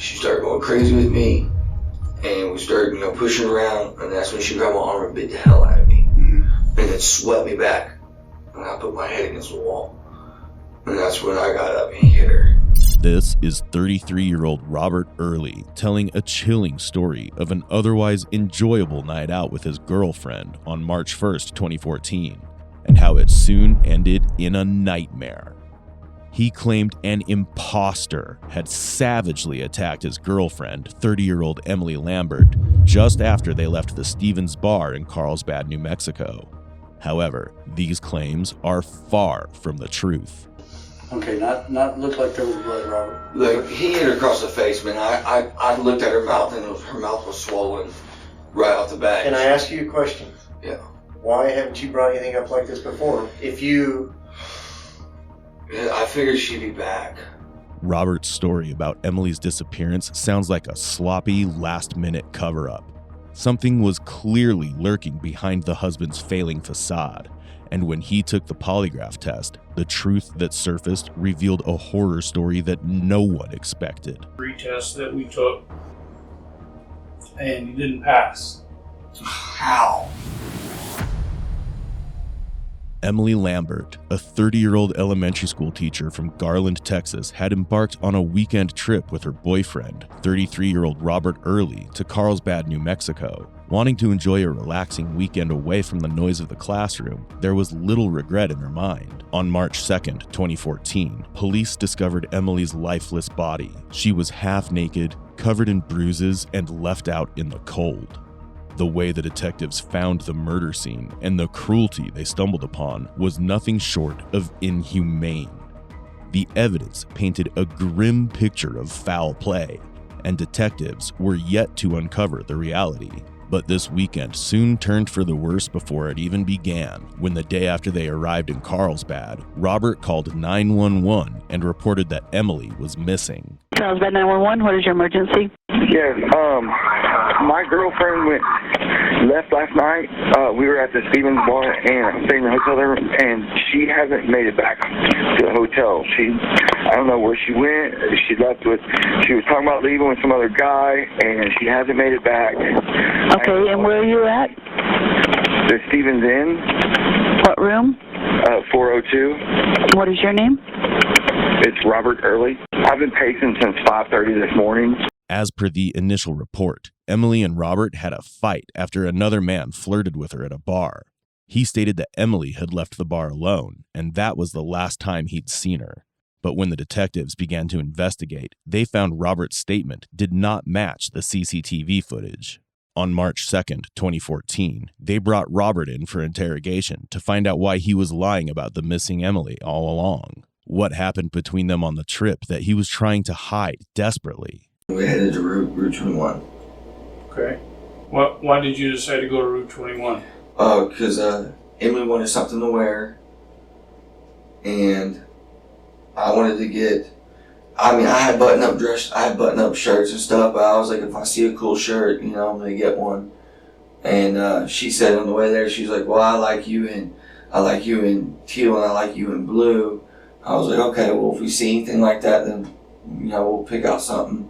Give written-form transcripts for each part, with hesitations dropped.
she started going crazy with me, and we started, pushing around, and that's when she grabbed my arm and bit the hell out of me, and then swept me back, and I put my head against the wall, and that's when I got up and hit her. This is 33-year-old Robert Earley telling a chilling story of an otherwise enjoyable night out with his girlfriend on March 1st, 2014, and how it soon ended in a nightmare. He claimed an imposter had savagely attacked his girlfriend, 30-year-old Emily Lambert, just after they left the Stevens bar in Carlsbad, New Mexico. However, these claims are far from the truth. Okay, not look like there was blood, Robert. Like, he hit her across the face, man. I looked at her mouth, and her mouth was swollen right off the bat. Can I ask you a question? Yeah. Why haven't you brought anything up like this before? I figured she'd be back. Robert's story about Emily's disappearance sounds like a sloppy, last-minute cover-up. Something was clearly lurking behind the husband's failing facade. And when he took the polygraph test, the truth that surfaced revealed a horror story that no one expected. Retest that we took, and you didn't pass. How? Emily Lambert, a 30-year-old elementary school teacher from Garland, Texas, had embarked on a weekend trip with her boyfriend, 33-year-old Robert Earley, to Carlsbad, New Mexico. Wanting to enjoy a relaxing weekend away from the noise of the classroom, there was little regret in her mind. On March 2nd, 2014, police discovered Emily's lifeless body. She was half naked, covered in bruises, and left out in the cold. The way the detectives found the murder scene and the cruelty they stumbled upon was nothing short of inhumane. The evidence painted a grim picture of foul play, and detectives were yet to uncover the reality. But this weekend soon turned for the worse before it even began, when the day after they arrived in Carlsbad, Robert called 911 and reported that Emily was missing. Carlsbad 911, what is your emergency? Yes, my girlfriend left last night. We were at the Stevens bar and stayed in the hotel there, and she hasn't made it back to the hotel. I don't know where she went. She was talking about leaving with some other guy, and she hasn't made it back. Okay, and where are you at? The Stevens Inn. What room? 402. What is your name? It's Robert Earley. I've been pacing since 5:30 this morning. As per the initial report, Emily and Robert had a fight after another man flirted with her at a bar. He stated that Emily had left the bar alone, and that was the last time he'd seen her. But when the detectives began to investigate, they found Robert's statement did not match the CCTV footage. On March 2nd, 2014, they brought Robert in for interrogation to find out why he was lying about the missing Emily all along. What happened between them on the trip that he was trying to hide desperately. We headed to Route 21. Okay. Why did you decide to go to Route 21? Because Emily wanted something to wear, and I wanted to get. I had button-up shirts and stuff, but I was like, if I see a cool shirt, I'm gonna get one. And she said on the way there, she's like, well, I like you in teal and I like you in blue. I was like, okay, well, if we see anything like that, then we'll pick out something.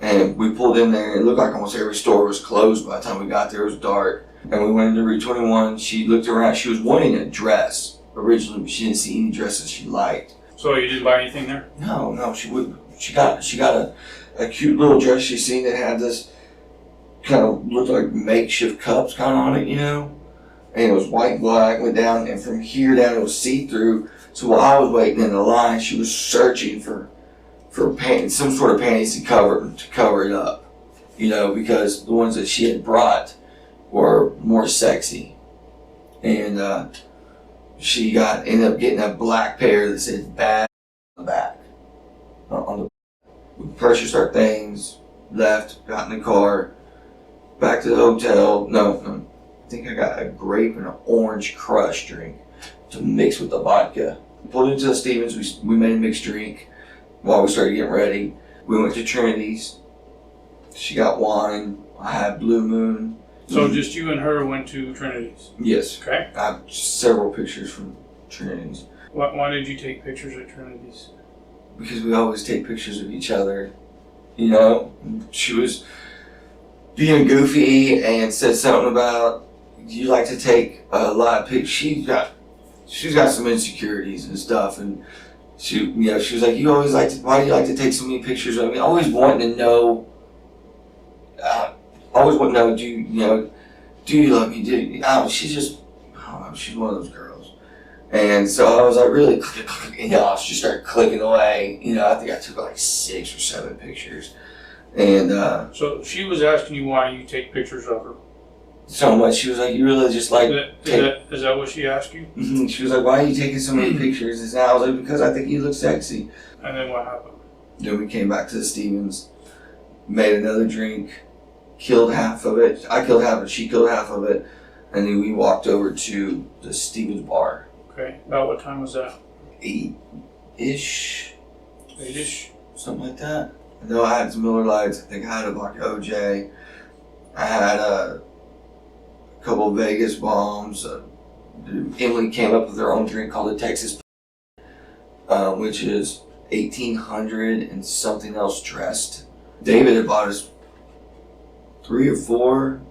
And we pulled in there, and it looked like almost every store was closed by the time we got there. It was dark. And we went into Route 21. She looked around. She was wanting a dress originally, but she didn't see any dresses she liked. So you didn't buy anything there? No, she wouldn't. She got a cute little dress she seen that had this kind of looked like makeshift cups kind of on it, And it was white and black, went down, and from here down it was see-through. So while I was waiting in the line, she was searching for pants, some sort of panties to cover it up, because the ones that she had brought were more sexy. And she ended up getting a black pair that said "bad" on the back. We purchased our things, left, got in the car, back to the hotel. No, I think I got a grape and an orange crush drink to mix with the vodka. Pulled into the Stevens, we made a mixed drink. While we started getting ready, we went to Trinity's. She got wine. I had Blue Moon. So just you and her went to Trinity's? Yes. Okay. I have several pictures from Trinity's. Why did you take pictures at Trinity's? Because we always take pictures of each other You know, she was being goofy and said something about, you like to take a lot of pictures. She's got some insecurities and stuff, and she was like, you always like to, why do you like to take so many pictures of me? Always wanting to know, do you love me? She's one of those girls. And so I was like, really, she started clicking away. I think I took like 6 or 7 pictures. And so she was asking you why you take pictures of her. So much. She was like, you really just like... Is that what she asked you? Mm-hmm. She was like, why are you taking so many pictures? And I was like, because I think you look sexy. And then what happened? Then we came back to the Stevens, made another drink, killed half of it. I killed half of it, she killed half of it. And then we walked over to the Stevens bar. Okay. About what time was that? 8-ish. 8-ish? Something like that. I know I had some Miller Lights. I think I had a vodka OJ. I had a couple of Vegas bombs. Emily came up with her own drink called the Texas, which is 1,800 and something else dressed. David had bought us 3 or 4,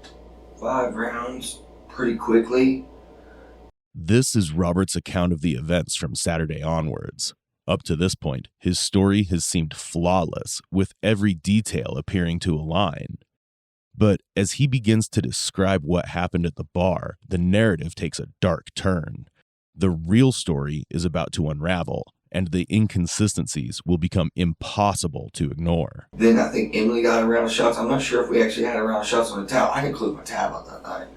5 rounds pretty quickly. This is Robert's account of the events from Saturday onwards. Up to this point, his story has seemed flawless, with every detail appearing to align. But as he begins to describe what happened at the bar, the narrative takes a dark turn. The real story is about to unravel, and the inconsistencies will become impossible to ignore. Then I think Emily got a round of shots. I'm not sure if we actually had a round of shots on the tab. I didn't close my tab out that night.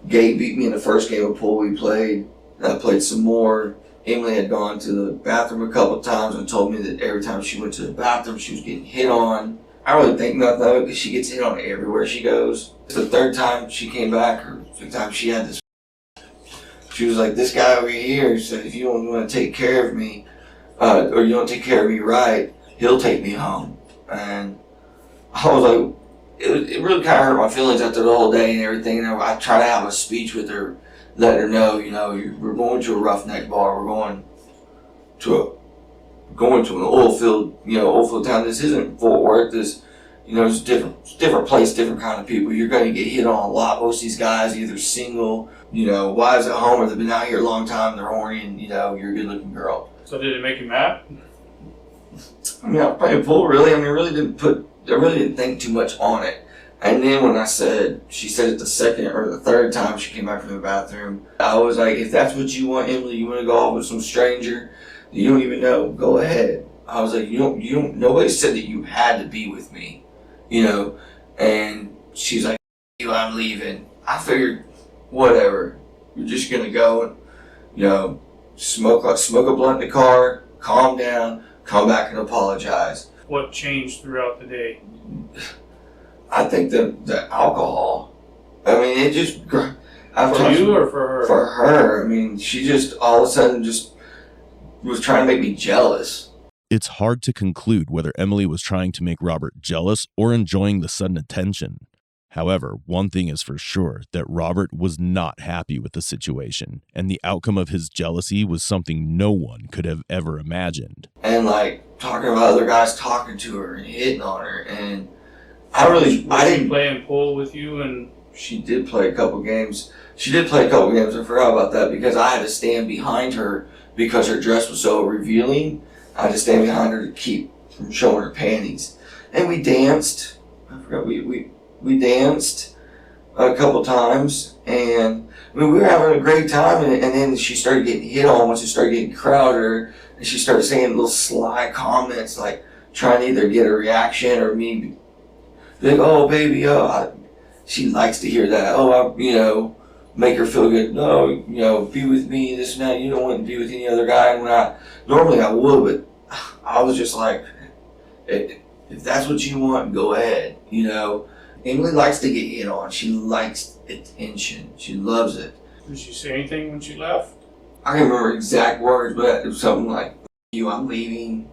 Gabe beat me in the first game of pool we played. I played some more. Emily had gone to the bathroom a couple times and told me that every time she went to the bathroom, she was getting hit on. I don't really think nothing of it because she gets hit on everywhere she goes. The third time she came back, or the time she had this, she was like, this guy over here said, if you don't want to take care of me, or you don't take care of me right, he'll take me home. And I was like, it really kind of hurt my feelings after the whole day and everything. And I try to have a speech with her, letting her know, we're going to a roughneck bar. We're going to an oil field town. This isn't Fort Worth. This, it's a different place, different kind of people. You're going to get hit on a lot. Most of these guys either single, wives at home, or they've been out here a long time. They're horny, and you're a good-looking girl. So did it make you mad? I mean, I was playing pool. Really, I really didn't think too much on it. And then when she said it the second or the third time she came back from the bathroom, I was like, if that's what you want, Emily, you want to go off with some stranger you don't even know, go ahead. I was like, nobody said that you had to be with me, and she's like, I'm leaving. I figured, whatever, you're just going to go and, smoke a blunt in the car, calm down, come back and apologize. What changed throughout the day? I think the alcohol. I mean, it just... For you or for her? For her. I mean, she just all of a sudden just was trying to make me jealous. It's hard to conclude whether Emily was trying to make Robert jealous or enjoying the sudden attention. However, one thing is for sure, that Robert was not happy with the situation, and the outcome of his jealousy was something no one could have ever imagined. And talking about other guys talking to her and hitting on her, and was she playing pool with you? And she did play a couple games. I forgot about that because I had to stand behind her because her dress was so revealing. I had to stand behind her to keep from showing her panties. And we danced. I forgot, we danced a couple times, and we were having a great time, and then she started getting hit on once it started getting crowded, and she started saying little sly comments, trying to either get a reaction or me like, oh baby, she likes to hear that. Make her feel good. No, be with me, this and that. You don't want to be with any other guy. And normally I would, but I was just like, if that's what you want, go ahead. Emily likes to get hit on. She likes attention. She loves it. Did she say anything when she left? I can't remember exact words, but it was something like, I'm leaving,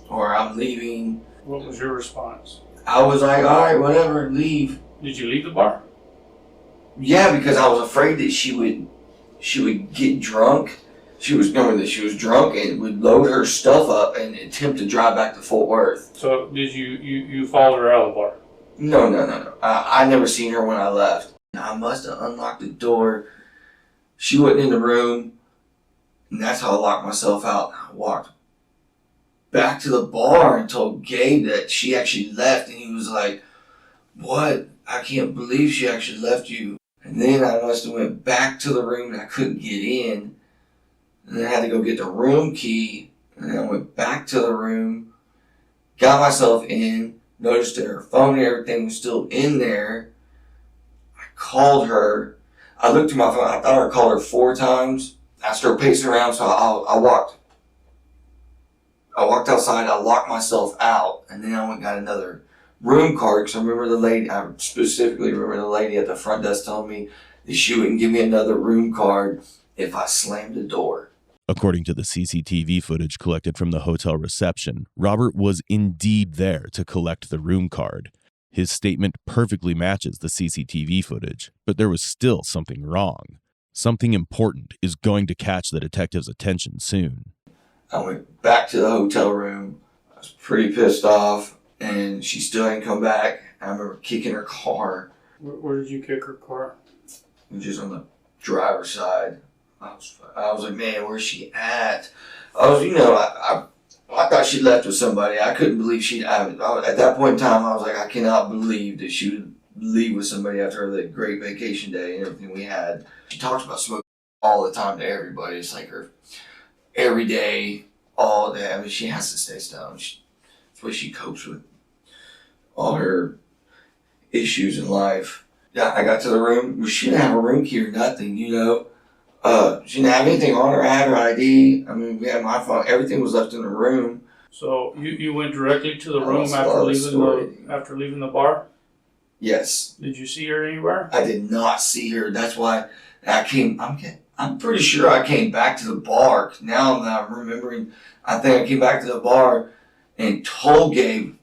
or I'm leaving. What was your response? I was like, all right, whatever, leave. Did you leave the bar? Yeah, because I was afraid that she would get drunk She was knowing that she was drunk and would load her stuff up and attempt to drive back to Fort Worth. So did you followed her out of the bar? No. I never seen her when I left. I must have unlocked the door. She wasn't in the room, and that's how I locked myself out. I walked back to the bar and told Gabe that she actually left, and he was like, "What? I can't believe she actually left you." And then I must have went back to the room and I couldn't get in. And then I had to go get the room key. And then I went back to the room, got myself in, noticed that her phone and everything was still in there. I called her. I looked at my phone. I thought I called her 4 times. I started pacing around, so I walked outside. I locked myself out, and then I went and got another room card, because I remember the lady, I specifically remember the lady at the front desk telling me that she wouldn't give me another room card if I slammed the door. According to the CCTV footage collected from the hotel reception, Robert was indeed there to collect the room card. His statement perfectly matches the CCTV footage, but there was still something wrong. Something important is going to catch the detective's attention soon. I went back to the hotel room. I was pretty pissed off, and she still hadn't come back. I remember kicking her car. Where did you kick her car? Just on the driver's side. I was like, man, where's she at? I thought she left with somebody. I couldn't believe at that point in time, I was like, I cannot believe that she would leave with somebody after that great vacation day and everything we had. She talks about smoking all the time to everybody. It's like her every day, all day. I mean, she has to stay stoned. That's the way she copes with all her issues in life. Yeah, I got to the room. She didn't have a room key or nothing, She didn't have anything on her. I had her ID. I mean, we had my phone. Everything was left in the room. So you went directly to the room after leaving the bar? Yes. Did you see her anywhere? I did not see her. That's why I'm pretty sure I came back to the bar. Now that I'm remembering, I think I came back to the bar and told Gabe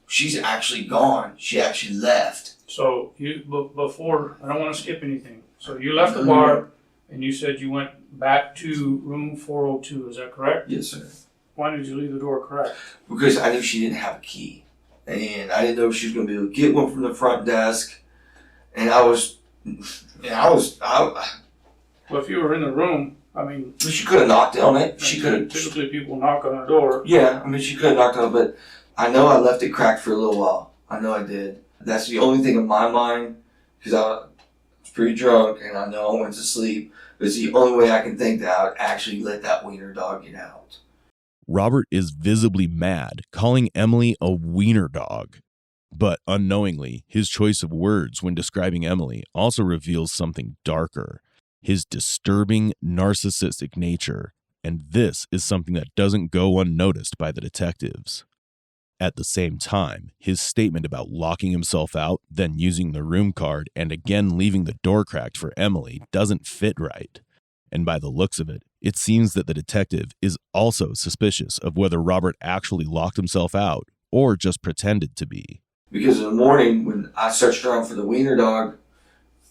she's actually gone. She actually left. So before, I don't want to skip anything. So you left the bar and you said you went back to room 402. Is that correct? Yes, sir. Why did you leave the door cracked? Because I knew she didn't have a key. And I didn't know if she was going to be able to get one from the front desk. And Well, if you were in the room, I mean... But she could have knocked on it. She could have... Typically people knock on the door. Yeah, I mean, she could have knocked on it, but I know I left it cracked for a little while. I know I did. That's the only thing in my mind, because I was pretty drunk and I know I went to sleep. It's the only way I can think that I would actually let that wiener dog get out. Robert is visibly mad, calling Emily a wiener dog. But unknowingly, his choice of words when describing Emily also reveals something darker, his disturbing narcissistic nature, and this is something that doesn't go unnoticed by the detectives. At the same time, his statement about locking himself out, then using the room card, and again leaving the door cracked for Emily doesn't fit right. And by the looks of it, it seems that the detective is also suspicious of whether Robert actually locked himself out or just pretended to be. Because in the morning, when I searched around for the wiener dog,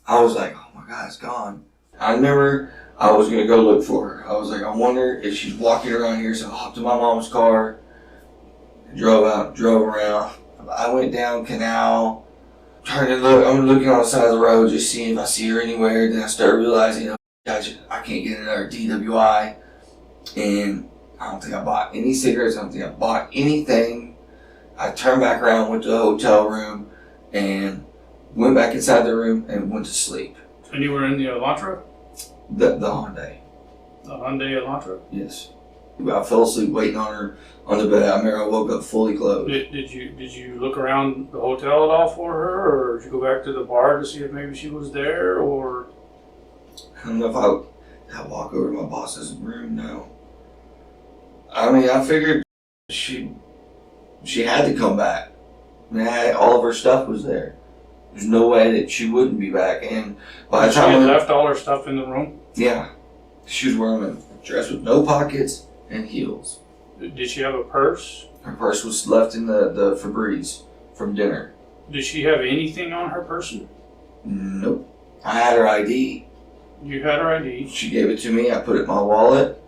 I was like, oh my God, it's gone. I remember I was going to go look for her. I was like, I wonder if she's walking around here. So I hopped in my mom's car, drove around. I went down Canal, trying to look. I'm looking on the side of the road, just seeing if I see her anywhere. Then I started realizing, I can't get another DWI. And I don't think I bought any cigarettes. I don't think I bought anything. I turned back around, went to the hotel room, and went back inside the room and went to sleep. And you were in the Elantra? The Hyundai. The Hyundai Elantra? Yes. I fell asleep waiting on her on the bed. I remember I woke up fully clothed. Did you look around the hotel at all for her, or did you go back to the bar to see if maybe she was there, or? I don't know if I walk over to my boss's room. No. I mean, I figured she had to come back. I mean, all of her stuff was there. There's no way that she wouldn't be back. And by the time she had left all her stuff in the room? Yeah. She was wearing a dress with no pockets and heels. Did she have a purse? Her purse was left in the Febreze from dinner. Did she have anything on her person? Nope. I had her ID. You had her ID? She gave it to me. I put it in my wallet.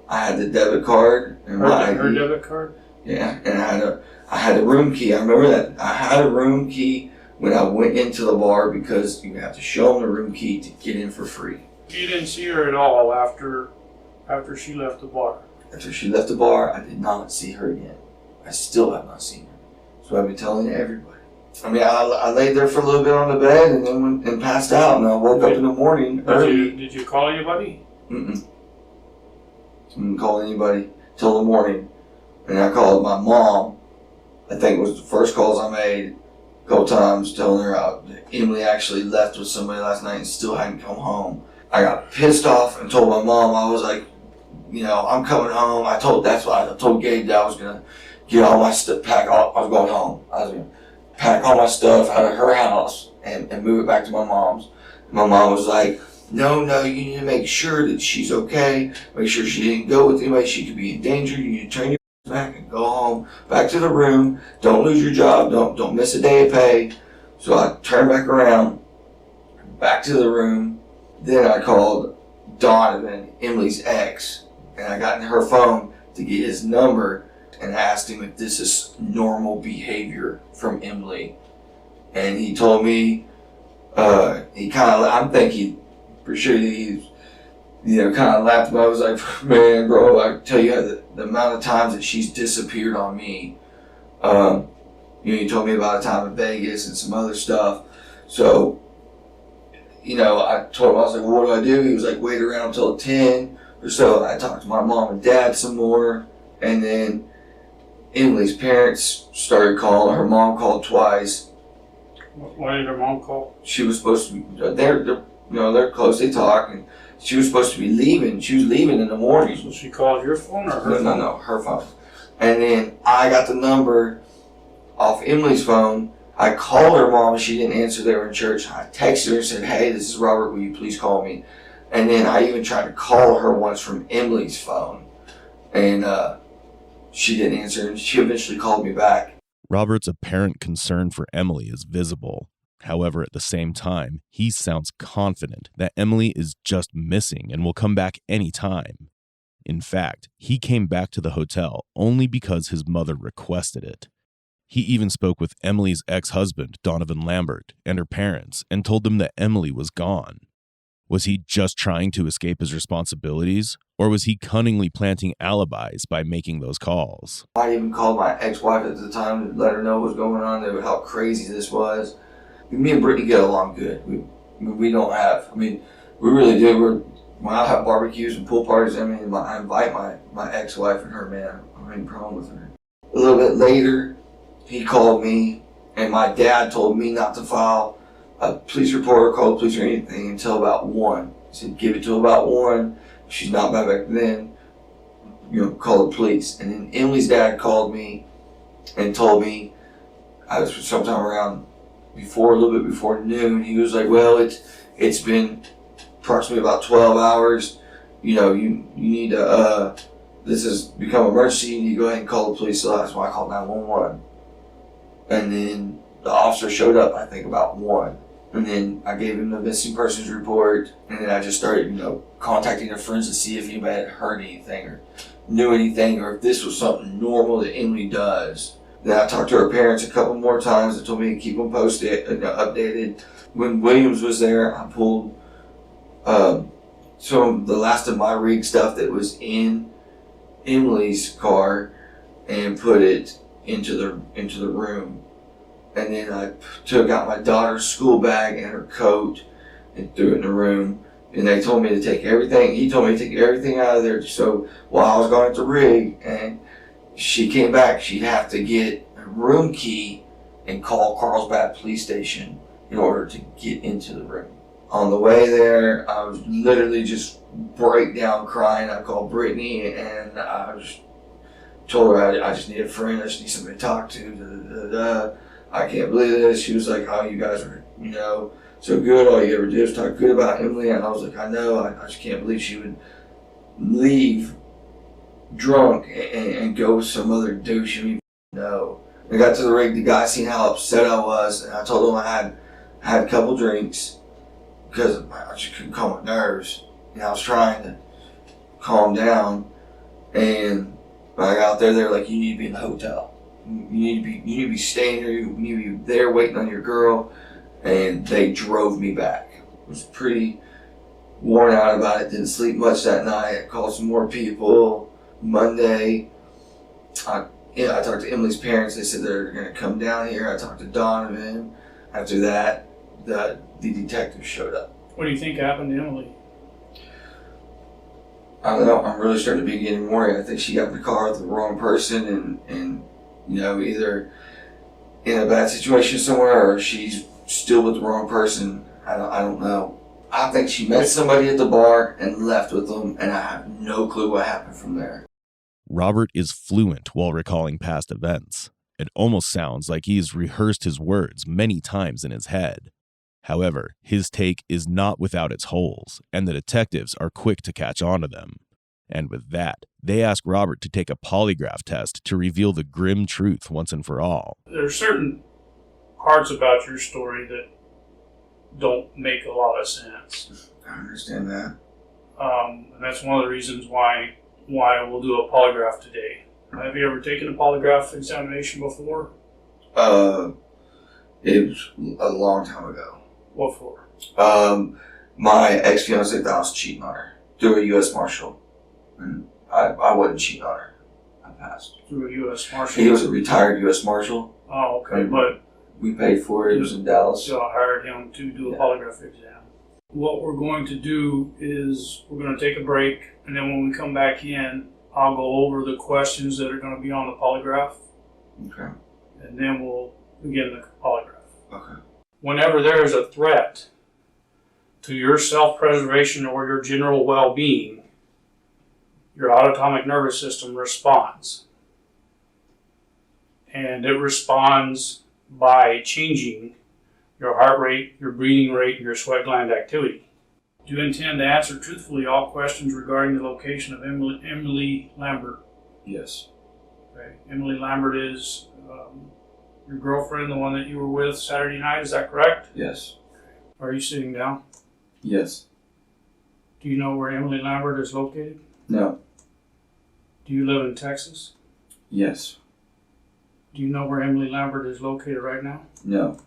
I had the debit card and my Her ID. debit card? Yeah, and I had a room key. I remember that. I had a room key when I went into the bar because you have to show them the room key to get in for free. You didn't see her at all after she left the bar? After she left the bar, I did not see her again. I still have not seen her. So I've been telling everybody. I mean, I laid there for a little bit on the bed and then and passed out, and I woke up in the morning early. Did you call anybody? Didn't call anybody till the morning. And I called my mom. I think it was the first calls I made a couple times, telling her Emily actually left with somebody last night and still hadn't come home. I got pissed off and told my mom, I was like, I'm coming home. That's why I told Gabe that I was gonna get all my stuff, I was going home. I was gonna pack all my stuff out of her house and move it back to my mom's. My mom was like, no, you need to make sure that she's okay. Make sure she didn't go with anybody. She could be in danger. You need to turn your back and go home, back to the room. Don't lose your job. Don't miss a day of pay. So I turned back around, back to the room. Then I called Donovan, Emily's ex, and I got in her phone to get his number and asked him if this is normal behavior from Emily. And he told me, I'm thinking for sure he's, kind of laughed, but I was like, man, bro, I tell you the amount of times that she's disappeared on me. You told me about a time in Vegas and some other stuff. So, I told him, I was like, well, what do? He was like, wait around until 10 or so. I talked to my mom and dad some more. And then Emily's parents started calling. Her mom called twice. Why did her mom call? She was supposed to be, they're close, they talk, and she was supposed to be leaving. She was leaving in the morning. So she called your phone or her phone? No, her phone. And then I got the number off Emily's phone. I called her mom and she didn't answer. They were in church. I texted her and said, hey, this is Robert, will you please call me? And then I even tried to call her once from Emily's phone. And she didn't answer, and she eventually called me back. Robert's apparent concern for Emily is visible. However, at the same time, he sounds confident that Emily is just missing and will come back any time. In fact, he came back to the hotel only because his mother requested it. He even spoke with Emily's ex-husband, Donovan Lambert, and her parents and told them that Emily was gone. Was he just trying to escape his responsibilities, or was he cunningly planting alibis by making those calls? I even called my ex-wife at the time to let her know what was going on, how crazy this was. Me and Brittany get along good. We don't have, we really do. When I have barbecues and pool parties, I invite my ex-wife and her, man. I have any problem with her. A little bit later, he called me, and my dad told me not to file a police report or call the police or anything until about 1. He said, give it till about 1. If she's not back then, call the police. And then Emily's dad called me and told me, I was sometime around a little bit before noon. He was like, well, it's been approximately about 12 hours. You need to, this has become an emergency. You need to go ahead and call the police. So that's why I called 911. And then the officer showed up, I think, about 1. And then I gave him the missing persons report. And then I just started, contacting their friends to see if anybody had heard anything or knew anything, or if this was something normal that Emily does. Then I talked to her parents a couple more times. They told me to keep them posted, updated. When Williams was there, I pulled some of the last of my rig stuff that was in Emily's car and put it into the room. And then I took out my daughter's school bag and her coat and threw it in the room. And they told me to take everything. He told me to take everything out of there. So while I was going to rig and she came back, she'd have to get a room key and call Carlsbad police station in order to get into the room. On the way there, I was literally just break down crying. I called Brittany and I just told her I just need a friend. I just need somebody to talk to. I can't believe this. She was like, oh, you guys are, so good. All you ever do is talk good about Emily. And I was like, I know. I just can't believe she would leave drunk and go with some other douche you even know. I got to the rig. The guy seen how upset I was. And I told him I had a couple drinks because I just couldn't calm my nerves. And I was trying to calm down. And when I got there, they're like, you need to be in the hotel. You need to be staying here. You need to be there waiting on your girl. And they drove me back. I was pretty worn out about it. Didn't sleep much that night. I called some more people. Monday, I talked to Emily's parents. They said they're going to come down here. I talked to Donovan. After that, the detective showed up. What do you think happened to Emily? I don't know. I'm really starting to be getting worried. I think she got in the car with the wrong person and either in a bad situation somewhere or she's still with the wrong person. I don't know. I think she met somebody at the bar and left with them, and I have no clue what happened from there. Robert is fluent while recalling past events. It almost sounds like he's rehearsed his words many times in his head. However, his take is not without its holes, and the detectives are quick to catch on to them. And with that, they ask Robert to take a polygraph test to reveal the grim truth once and for all. There are certain parts about your story that don't make a lot of sense. I understand that. And that's one of the reasons why we'll do a polygraph today. Have you ever taken a polygraph examination before? It was a long time ago. What for? My ex-fiancée thought I was cheating on her through a U.S. Marshal. And I wasn't cheating on her. I passed. Through a U.S. Marshal? He was a retired U.S. Marshal. Oh, okay. But we paid for it. It was in Dallas. So I hired him to do a polygraph exam. What we're going to do is we're going to take a break, and then when we come back in, I'll go over the questions that are going to be on the polygraph. Okay. And then we'll begin the polygraph. Okay. Whenever there is a threat to your self-preservation or your general well-being, your autonomic nervous system responds. And it responds by changing your heart rate, your breathing rate, and your sweat gland activity. Do you intend to answer truthfully all questions regarding the location of Emily Lambert? Yes. Okay. Emily Lambert is your girlfriend, the one that you were with Saturday night, is that correct? Yes. Are you sitting down? Yes. Do you know where Emily Lambert is located? No. Do you live in Texas? Yes. Do you know where Emily Lambert is located right now? No.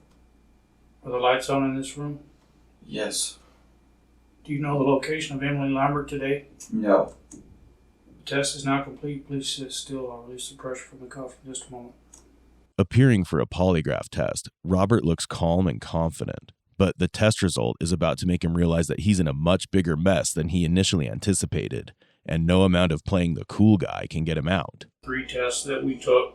Are the lights on in this room? Yes. Do you know the location of Emily Lambert today? No. The test is now complete. Please sit still. I'll release the pressure from the cuff in just a moment. Appearing for a polygraph test, Robert looks calm and confident, but the test result is about to make him realize that he's in a much bigger mess than he initially anticipated, and no amount of playing the cool guy can get him out. 3 tests that we took,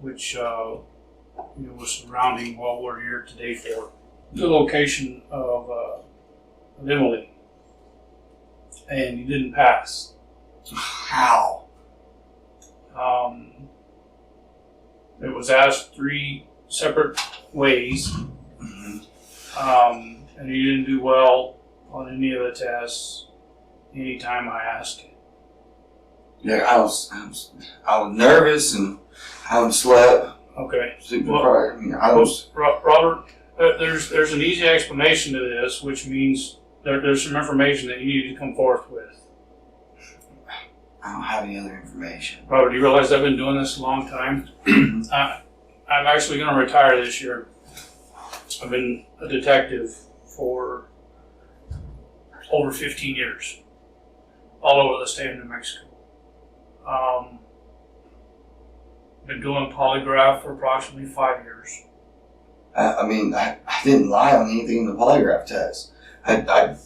which was surrounding what we're here today for. The location of Emily, and you didn't pass. How? It was asked 3 separate ways, and you didn't do well on any of the tests anytime I asked. Yeah, I was nervous and I haven't slept. Okay. Robert, there's an easy explanation to this, which means there's some information that you need to come forth with. I don't have any other information. Robert, do you realize I've been doing this a long time? I'm actually going to retire this year. I've been a detective for over 15 years, all over the state of New Mexico. Been doing polygraph for approximately 5 years. I didn't lie on anything in the polygraph test. I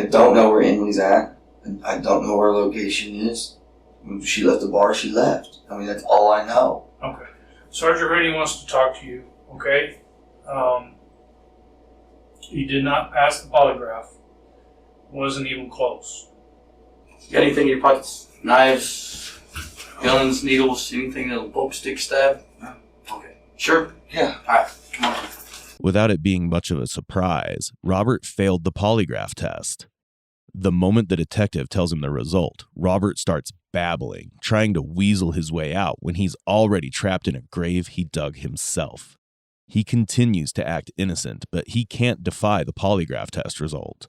don't know where Emily's at. I don't know where her location is. When she left the bar, she left. That's all I know. Okay. Sergeant Rainey wants to talk to you, okay? You did not pass the polygraph. Wasn't even close. Got anything in your pockets? Knives, guns, needles, anything that'll poke, stick, stab? No. Okay. Sure? Yeah. Alright, come on. Without it being much of a surprise, Robert failed the polygraph test. The moment the detective tells him the result, Robert starts babbling, trying to weasel his way out when he's already trapped in a grave he dug himself. He continues to act innocent, but he can't defy the polygraph test result.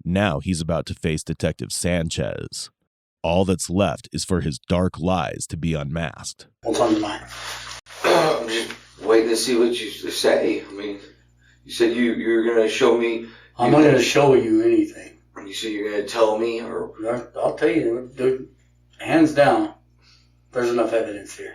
Now he's about to face Detective Sanchez. All that's left is for his dark lies to be unmasked. What's on your mind? I'm just waiting to see what you say. I mean, you said you're going to show me. I'm not going to show you anything. You said you're going to tell me, or I'll tell you, dude, hands down, there's enough evidence here.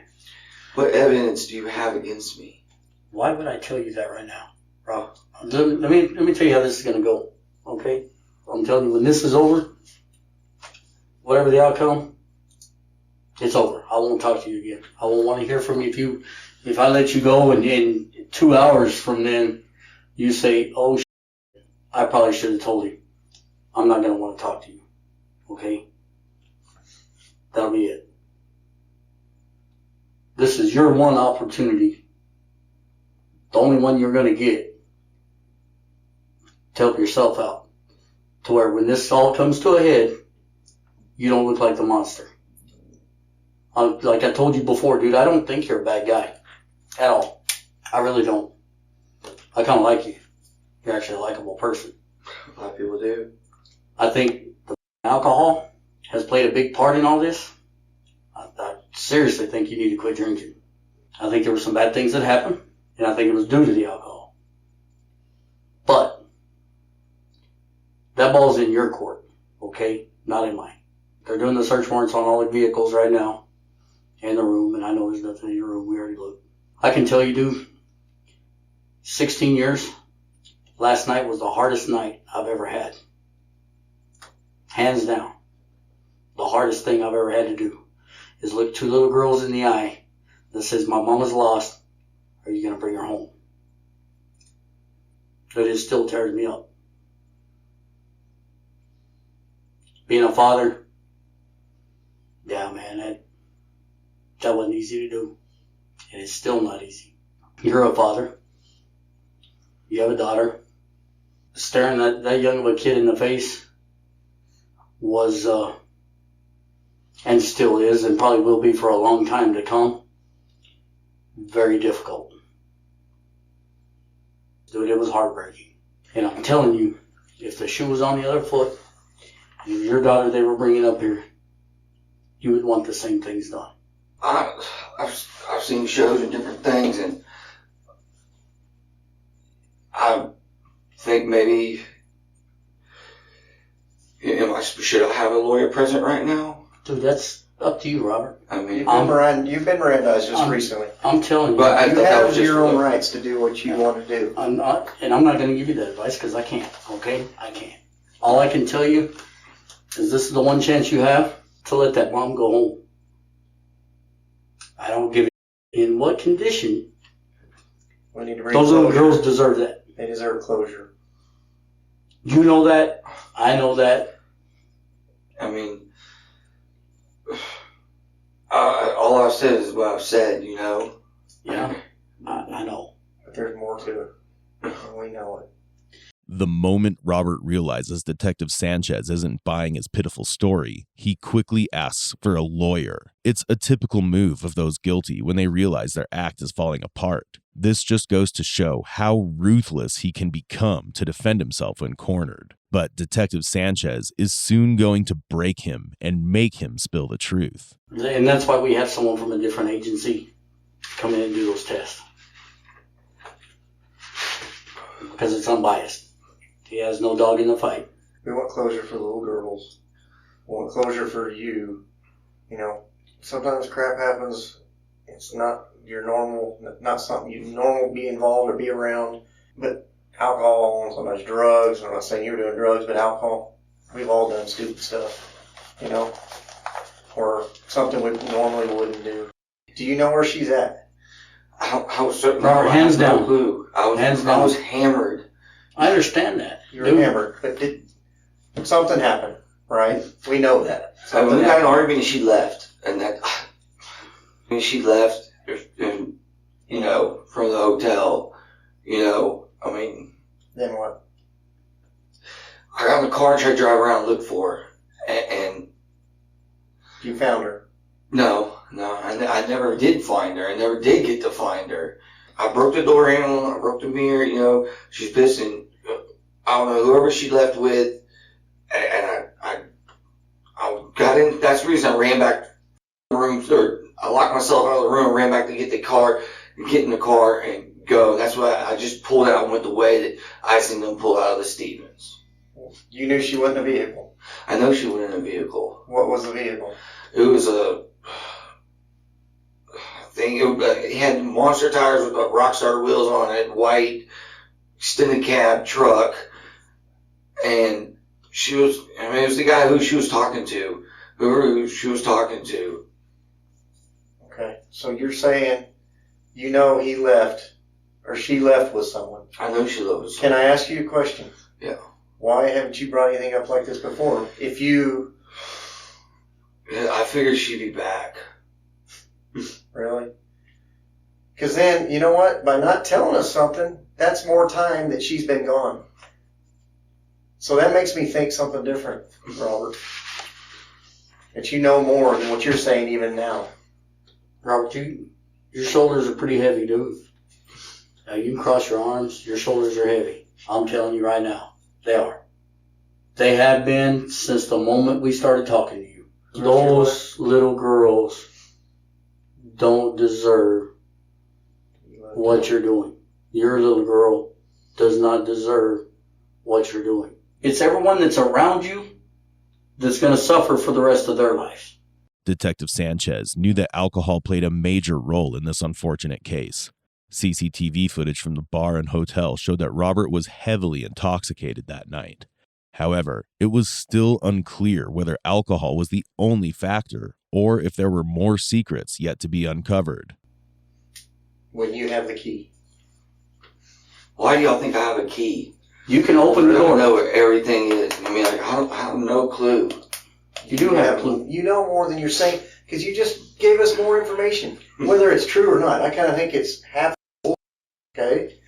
what evidence do you have against me? Why would I tell you that right now, Rob? Let me tell you how this is going to go, okay? I'm telling you, when this is over, whatever the outcome, it's over. I won't talk to you again. I won't want to hear from you. If I let you go and in 2 hours from then, you say, oh, I probably should have told you. I'm not going to want to talk to you, okay? That'll be it. This is your one opportunity, the only one you're going to get, to help yourself out, to where when this all comes to a head, you don't look like the monster. Like I told you before, dude, I don't think you're a bad guy at all. I really don't. I kind of like you. You're actually a likable person. A lot of people do. I think the alcohol has played a big part in all this. I seriously think you need to quit drinking. I think there were some bad things that happened, and I think it was due to the alcohol. But that ball's in your court, okay? Not in mine. They're doing the search warrants on all the vehicles right now in the room, and I know there's nothing in your room. We already looked. I can tell you, dude, 16 years, last night was the hardest night I've ever had. Hands down. The hardest thing I've ever had to do is look two little girls in the eye that says, my mama's lost. Are you going to bring her home? But it still tears me up. Being a father, yeah, man, that wasn't easy to do. And it's still not easy. You're a father. You have a daughter. Staring that young of a kid in the face was, and still is, and probably will be for a long time to come, very difficult. Dude, it was heartbreaking. And I'm telling you, if the shoe was on the other foot, and your daughter they were bringing up here, you would want the same things done. I've seen shows and different things, and I think maybe should I have a lawyer present right now? Dude, that's up to you, Robert. I mean, You've been Mirandized just recently. I'm telling you. But I You thought that was have just your own rights to do what you want to do. I'm not going to give you that advice because I can't, okay? I can't. All I can tell you is this is the one chance you have to let that mom go home. I don't give a in what condition. We need to bring Those little closure. girls deserve that. They deserve closure. You know that. I know that. I mean, all I've said is what I've said, you know? Yeah, I know. But there's more to it. And we know it. The moment Robert realizes Detective Sanchez isn't buying his pitiful story, he quickly asks for a lawyer. It's a typical move of those guilty when they realize their act is falling apart. This just goes to show how ruthless he can become to defend himself when cornered. But Detective Sanchez is soon going to break him and make him spill the truth. And that's why we have someone from a different agency come in and do those tests. Because it's unbiased. He has no dog in the fight. We want closure for the little girls. We want closure for you. You know, sometimes crap happens. It's not your normal, not something you normal be involved or be around. But alcohol, sometimes drugs. I'm not saying you're doing drugs, but alcohol. We've all done stupid stuff, you know, or something we normally wouldn't do. Do you know where she's at? I was certain. Robert, hands down. No clue. Hands down. I was hammered. I understand that. You were hammered, but something happened, right? We know that. We Something got an happened. argument and she left. And when she left, and, you know, from the hotel, you know, I mean. Then what? I got in the car and tried to drive around and look for her. And You found her. no, I never did find her. I never did get to find her. I broke the door handle, I broke the mirror, you know, she's pissing. I don't know, whoever she left with, and I got in. That's the reason I ran back to the room. Or I locked myself out of the room, ran back to get in the car and go. That's why I just pulled out and went the way that I seen them pull out of the Stevens. You knew she wasn't a vehicle. I know she went in a vehicle. What was the vehicle? It was a thing. It had monster tires with Rockstar wheels on it, white, extended cab truck, and she was. I mean, it was the guy who she was talking to. Whoever she was talking to. Okay, so you're saying, you know, he left, or she left with someone. I know she left with someone. Can I ask you a question? Yeah. Why haven't you brought anything up like this before? If you... Yeah, I figured she'd be back. Really? Because then, you know what? By not telling us something, that's more time that she's been gone. So that makes me think something different, Robert. That you know more than what you're saying even now. Robert, your shoulders are pretty heavy, dude. Now, you can cross your arms. Your shoulders are heavy. I'm telling you right now. They are. They have been since the moment we started talking to you. Those little girls don't deserve what you're doing. Your little girl does not deserve what you're doing. It's everyone that's around you that's going to suffer for the rest of their lives. Detective Sanchez knew that alcohol played a major role in this unfortunate case. CCTV footage from the bar and hotel showed that Robert was heavily intoxicated that night. However, it was still unclear whether alcohol was the only factor or if there were more secrets yet to be uncovered. When you have the key. Why do y'all think I have a key? You can open the I door. don't know where everything is. I mean, like, I have no clue. You do have a clue. You know more than you're saying, because you just gave us more information. Whether it's true or not, I kind of think it's half. Okay?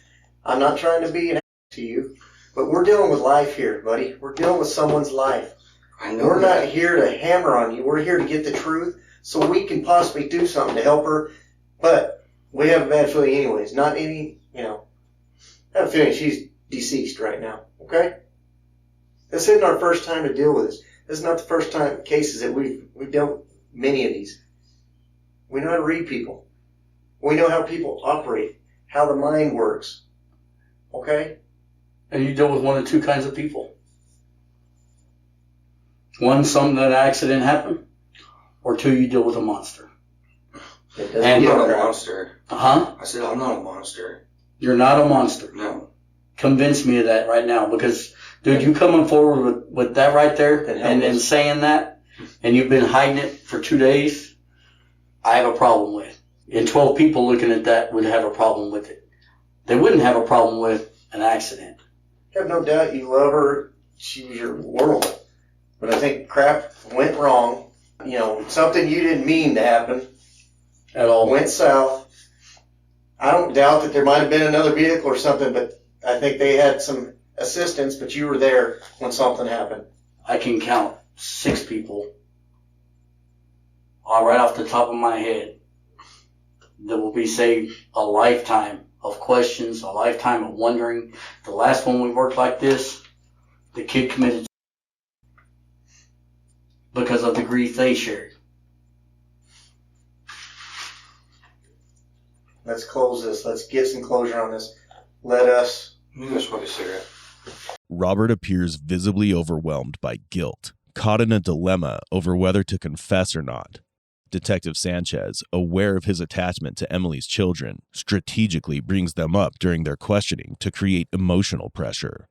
I'm not trying to be an ass to you, but we're dealing with life here, buddy. We're dealing with someone's life. I know We're that. not here to hammer on you. We're here to get the truth so we can possibly do something to help her. But we have a bad feeling anyways. Not any, I have a feeling she's deceased right now. Okay? This isn't our first time to deal with this. This is not the first time cases that we've dealt many of these. We know how to read people. We know how people operate, how the mind works. Okay? And you deal with one of two kinds of people. One, some that accident happened, or two, you deal with a monster. And I'm not a monster. Huh? I said, I'm not a monster. You're not a monster. No. Convince me of that right now, because, dude, you coming forward with that right there and saying that, and you've been hiding it for 2 days, I have a problem with. And 12 people looking at that would have a problem with it. They wouldn't have a problem with an accident. I have no doubt you love her. She was your world. But I think crap went wrong. Something you didn't mean to happen. At all. Went south. I don't doubt that there might have been another vehicle or something, but I think they had some assistance, but you were there when something happened. I can count 6 people right off the top of my head that will be saved a lifetime of questions, a lifetime of wondering. The last one we worked like this, the kid committed because of the grief they shared. Let's close this. Let's get some closure on this. Let us... You just smoke a cigarette. Robert appears visibly overwhelmed by guilt, caught in a dilemma over whether to confess or not. Detective Sanchez, aware of his attachment to Emily's children, strategically brings them up during their questioning to create emotional pressure.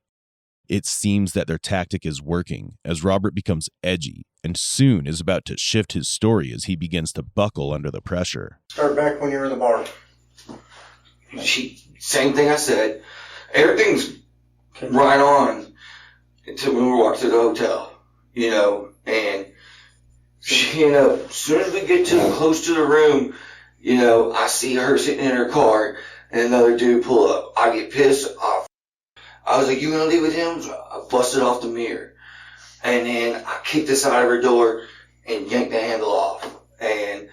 It seems that their tactic is working as Robert becomes edgy and soon is about to shift his story as he begins to buckle under the pressure. Start back when you were in the bar. Same thing I said. Everything's right on until we walked to the hotel, and she, as soon as we get close to the room, I see her sitting in her car and another dude pull up. I get pissed off. I was like, you gonna leave with him? So I busted off the mirror. And then I kicked the side of her door and yanked the handle off. And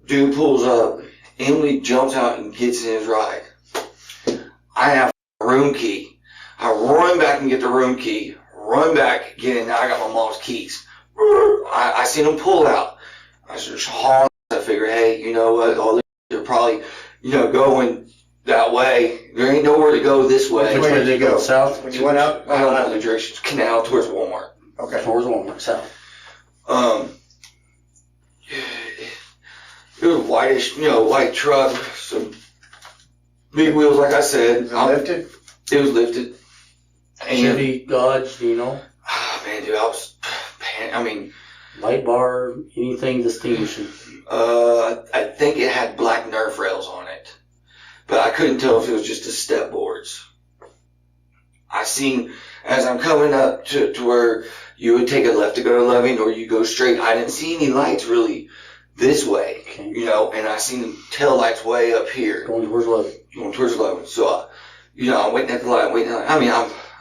dude pulls up. Emily jumps out and gets in his ride. I have a room key. I run back and get the room key. Run back, get in there. I got my mom's keys. I seen them pull out. I started hauling. I figured, hey, you know what? They're probably, going that way. There ain't nowhere to go this way. Which way did you go? South? When you went out? I don't know the direction. Canal towards Walmart. Okay. Towards Walmart, south. It was whitish, white truck, some big wheels, like I said. Is it lifted? It was lifted. And, Chevy, Dodge, do you know? Man, dude, Light bar, anything distinguishing? I think it had black Nerf rails on it, but I couldn't tell if it was just the step boards. I seen, as I'm coming up to where you would take a left to go to Loving or you go straight, I didn't see any lights really this way, Okay. and I seen the tail lights way up here. Going towards Loving. Going towards Loving. So, I'm waiting at the light,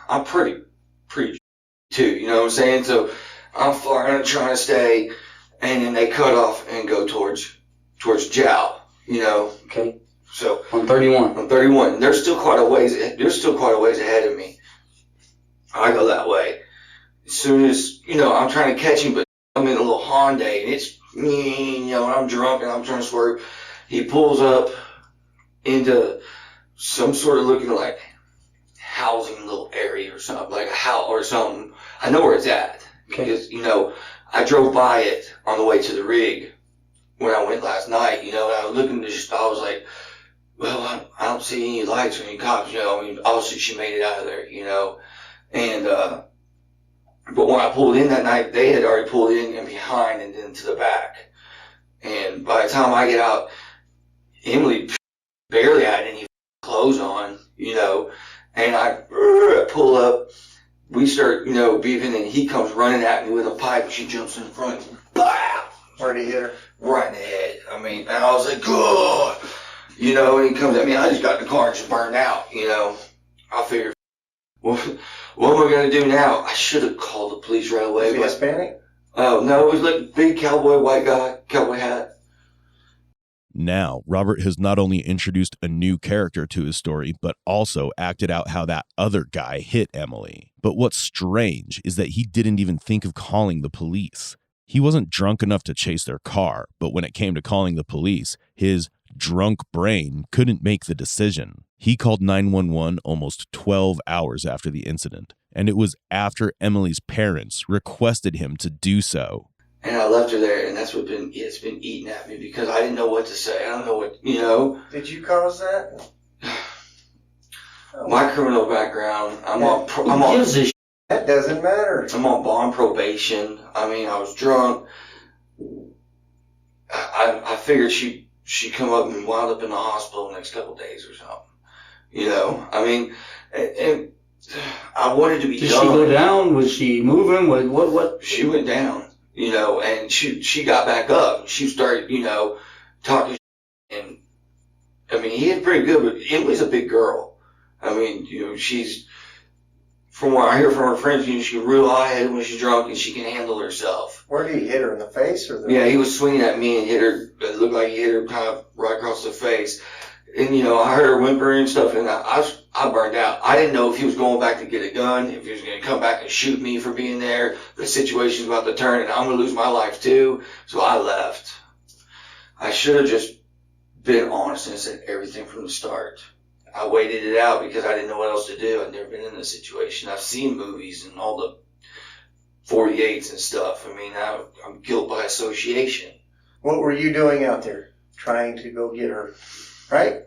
I'm pretty too, you know what I'm saying? So I'm flying and trying to stay, and then they cut off and go towards Jow, Okay. So On 31. I'm 31. There's still quite a ways ahead of me. I go that way. As soon as, I'm trying to catch him, but I'm in a little Hyundai, and it's me, I'm drunk and I'm trying to swerve. He pulls up into some sort of looking like housing little area or something, like a house or something. I know where it's at. Okay. Because, I drove by it on the way to the rig when I went last night, and I was looking I was like, well, I don't see any lights or any cops, obviously she made it out of there, and, but when I pulled in that night, they had already pulled in and behind and then to the back. And by the time I get out, Emily barely had any clothes on, and I pull up, we start, beefing, and he comes running at me with a pipe, and she jumps in front, BAM! Where'd he hit her? Right in the head. And I was like, good. And he comes at me, I just got in the car and just burned out, I figured, well, what am I going to do now? I should have called the police right away. Was he Hispanic? Oh, no, it was like a big cowboy, white guy, cowboy hat. Now, Robert has not only introduced a new character to his story, but also acted out how that other guy hit Emily. But what's strange is that he didn't even think of calling the police. He wasn't drunk enough to chase their car, but when it came to calling the police, his drunk brain couldn't make the decision. He called 911 almost 12 hours after the incident, and it was after Emily's parents requested him to do so. And I left her there, and that's it's been eating at me because I didn't know what to say. I don't know what, Did you cause that? My criminal background, That doesn't matter. I'm on bond probation. I was drunk. I figured she'd come up and wound up in the hospital the next couple of days or something. And I wanted to be Did done. she go down? Was she moving? What? She went down, and she got back up. She started, talking. And, he is pretty good, but Emily's a big girl. She's, from what I hear from her friends, she's real high-headed when she's drunk and she can handle herself. Where did he hit her? In the face or the? Yeah, he was swinging at me and hit her. It looked like he hit her kind of right across the face. And, I heard her whimpering and stuff, and I burned out. I didn't know if he was going back to get a gun, if he was going to come back and shoot me for being there. The situation's about to turn, and I'm going to lose my life too. So I left. I should have just been honest and said everything from the start. I waited it out because I didn't know what else to do. I'd never been in this situation. I've seen movies and all the 48s and stuff. I'm guilt by association. What were you doing out there? Trying to go get her, right?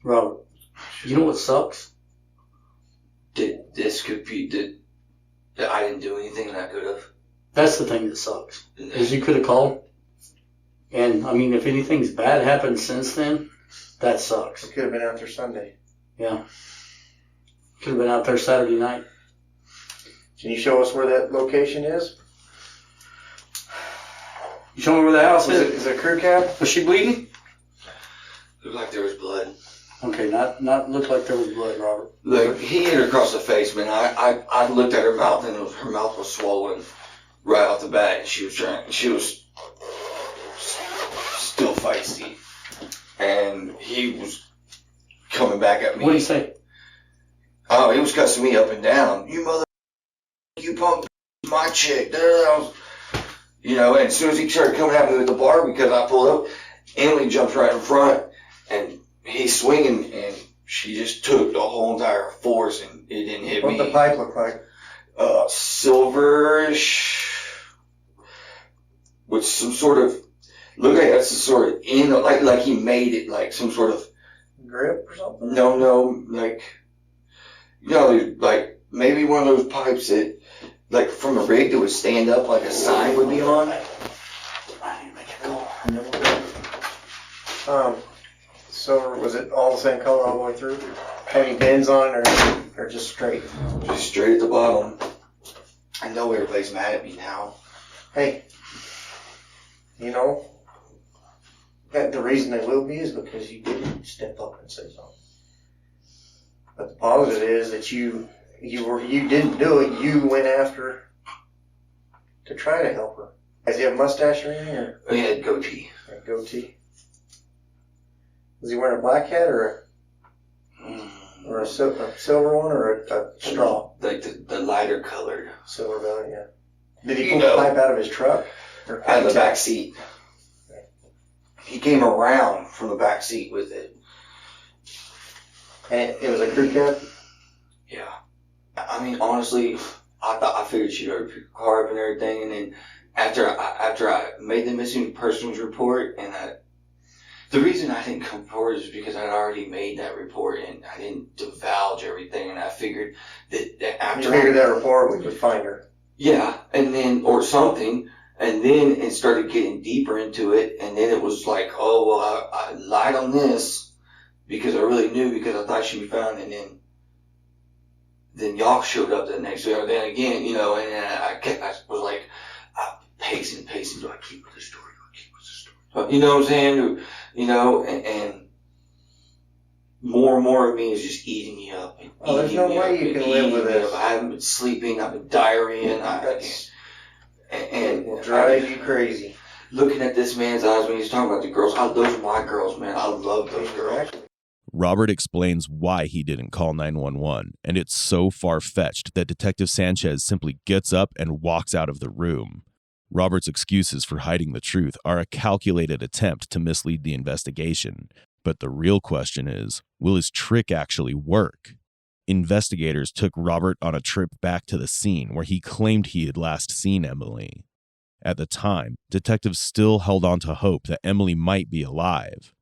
Robert, you know what sucks? This could be that I didn't do anything and I could have. That's the thing that sucks. Is you could have called. And, if anything's bad happened since then, that sucks. It could have been out there Sunday. Yeah. Could have been out there Saturday night. Can you show us where that location is? You show me where the house is? Is it a crew cab? Was she bleeding? Looked like there was blood. Okay, not looked like there was blood, Robert. Look, he hit her across the face, man. I looked at her mouth, and her mouth was swollen right off the bat. She was still feisty, and he was coming back at me. What did he say? Oh, he was cussing me up and down. You mother, you punk, my chick. You know, and as soon as he started coming at me with the bar because I pulled up, Emily jumps right in front, and he's swinging, and she just took the whole entire force, and it didn't hit me. What the pipe look like? Silverish, with some sort of, look like that's a sort of like he made it like some sort of Grip or something? No, like, you know, like maybe one of those pipes that, like from a rig that would stand up like a sign would be on. So was it all the same color all the way through? Any bends on it or just straight? Just straight at the bottom. I know everybody's mad at me now. Hey, you know, that the reason they will be is because you didn't step up and say something. But the positive is that you didn't do it. You went after to try to help her. Does he have a mustache or anything? Or He had goatee. a goatee? Was he wearing a black hat or a silver one or a straw? Like the lighter colored. Silver velvet, yeah. Did he pull the pipe out of his truck? Or Out of the back seat. He came around from the back seat with it. And it was a crew cab? Yeah. I mean, honestly, I figured she'd already picked the car up and everything, and then after I made the missing persons report, and the reason I didn't come forward is because I'd already made that report and I didn't divulge everything, and I figured that after You figured that report we could find her. Yeah, and then, or something, and then it started getting deeper into it, and then it was like, oh, well, I lied on this because I really knew, because I thought she'd be found, and then y'all showed up the next week, or then again, you know, and I was like, pacing, do I keep with the story, you know what I'm saying, you know, and more of me is just eating me up. Oh, there's no way you can live with this. I haven't been sleeping, I've been diarrheaing, and will drive you crazy. Looking at this man's eyes when he's talking about the girls, those are my girls, man. I love those girls. Robert explains why he didn't call 911, and it's so far-fetched that Detective Sanchez simply gets up and walks out of the room. Robert's excuses for hiding the truth are a calculated attempt to mislead the investigation, but the real question is, will his trick actually work? Investigators took Robert on a trip back to the scene where he claimed he had last seen Emily. At the time, detectives still held on to hope that Emily might be alive.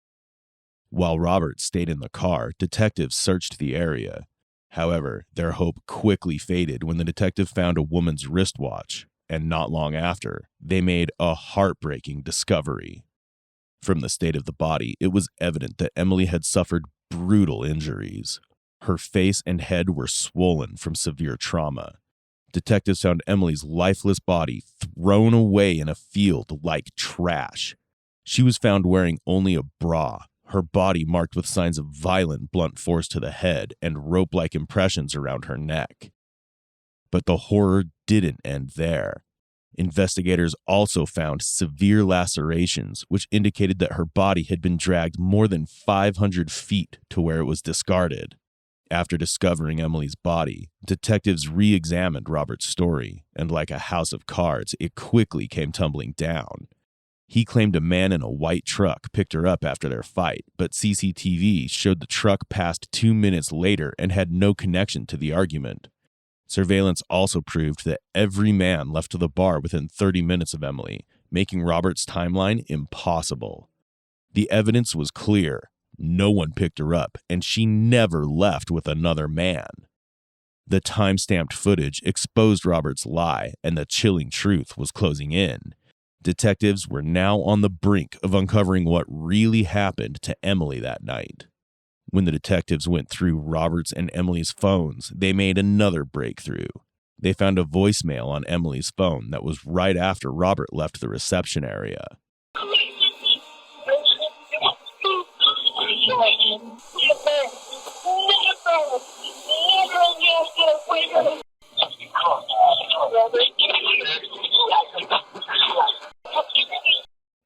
While Robert stayed in the car, detectives searched the area. However, their hope quickly faded when the detective found a woman's wristwatch, and not long after, they made a heartbreaking discovery. From the state of the body, it was evident that Emily had suffered brutal injuries. Her face and head were swollen from severe trauma. Detectives found Emily's lifeless body thrown away in a field like trash. She was found wearing only a bra, her body marked with signs of violent blunt force to the head and rope-like impressions around her neck. But the horror didn't end there. Investigators also found severe lacerations, which indicated that her body had been dragged more than 500 feet to where it was discarded. After discovering Emily's body, detectives re-examined Robert's story, and like a house of cards, it quickly came tumbling down. He claimed a man in a white truck picked her up after their fight, but CCTV showed the truck passed 2 minutes later and had no connection to the argument. Surveillance also proved that every man left the bar within 30 minutes of Emily, making Robert's timeline impossible. The evidence was clear. No one picked her up, and she never left with another man. The time-stamped footage exposed Robert's lie, and the chilling truth was closing in. Detectives were now on the brink of uncovering what really happened to Emily that night. When the detectives went through Robert's and Emily's phones, they made another breakthrough. They found a voicemail on Emily's phone that was right after Robert left the reception area.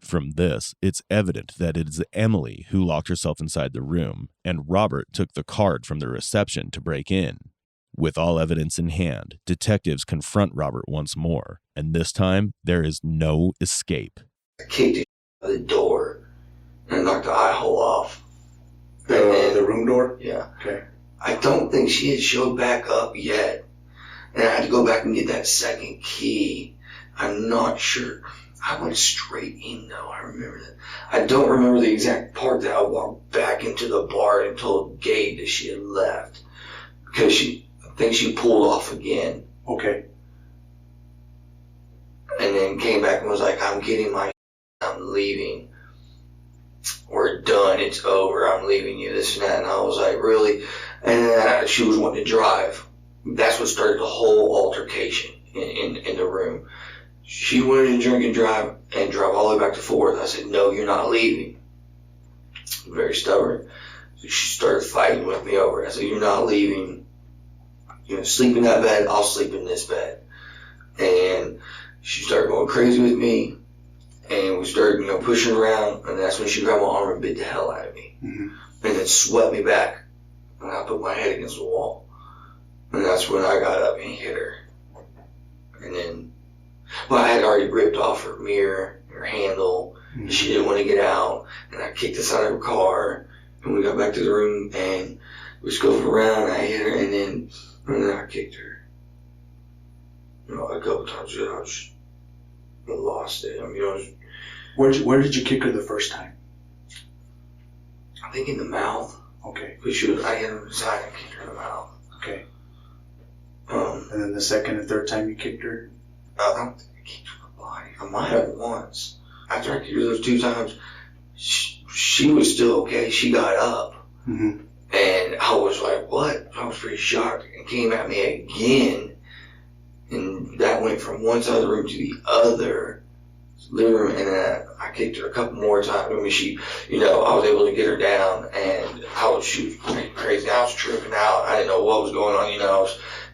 From this, it's evident that it is Emily who locked herself inside the room, and Robert took the card from the reception to break in. With all evidence in hand, detectives confront Robert once more, and this time there is no escape. I kicked it out of the door and knocked the eye hole off. The room door? Yeah. Okay. I don't think she had showed back up yet. And I had to go back and get that second key. I'm not sure. I went straight in though, I remember that. I don't remember the exact part that I walked back into the bar and told Gabe that she had left. Because I think she pulled off again. Okay. And then came back and was like, I'm getting my I'm leaving. We're done, it's over, I'm leaving you, this and that. And I was like, really? And then she was wanting to drive. That's what started the whole altercation in the room. She wanted to drink and drive all the way back to Fort Worth. I said, no, you're not leaving. Very stubborn. So she started fighting with me over it. I said, you're not leaving. You're going to sleep in that bed, I'll sleep in this bed. And she started going crazy with me. And we started, pushing around. And that's when she grabbed my arm and bit the hell out of me. Mm-hmm. And then swept me back. And I put my head against the wall. And that's when I got up and hit her. And then, I had already ripped off her mirror, her handle. Mm-hmm. She didn't want to get out. And I kicked us out of her car. And we got back to the room and we scoped around. And I hit her and then I kicked her. A couple times. I lost it. Where did you kick her the first time? I think in the mouth. Okay. Because I hit her in the side and kicked her in the mouth. Okay. And then the second and third time you kicked her? I don't think I kicked her in the body. I might have once. After I kicked her those 2 times, she was still okay. She got up. Mm-hmm. And I was like, what? I was pretty shocked. And came at me again. And that went from one side of the room to the other living room. And then I kicked her a couple more times. I mean, she, I was able to get her down. And she was crazy. I was tripping out. I didn't know what was going on,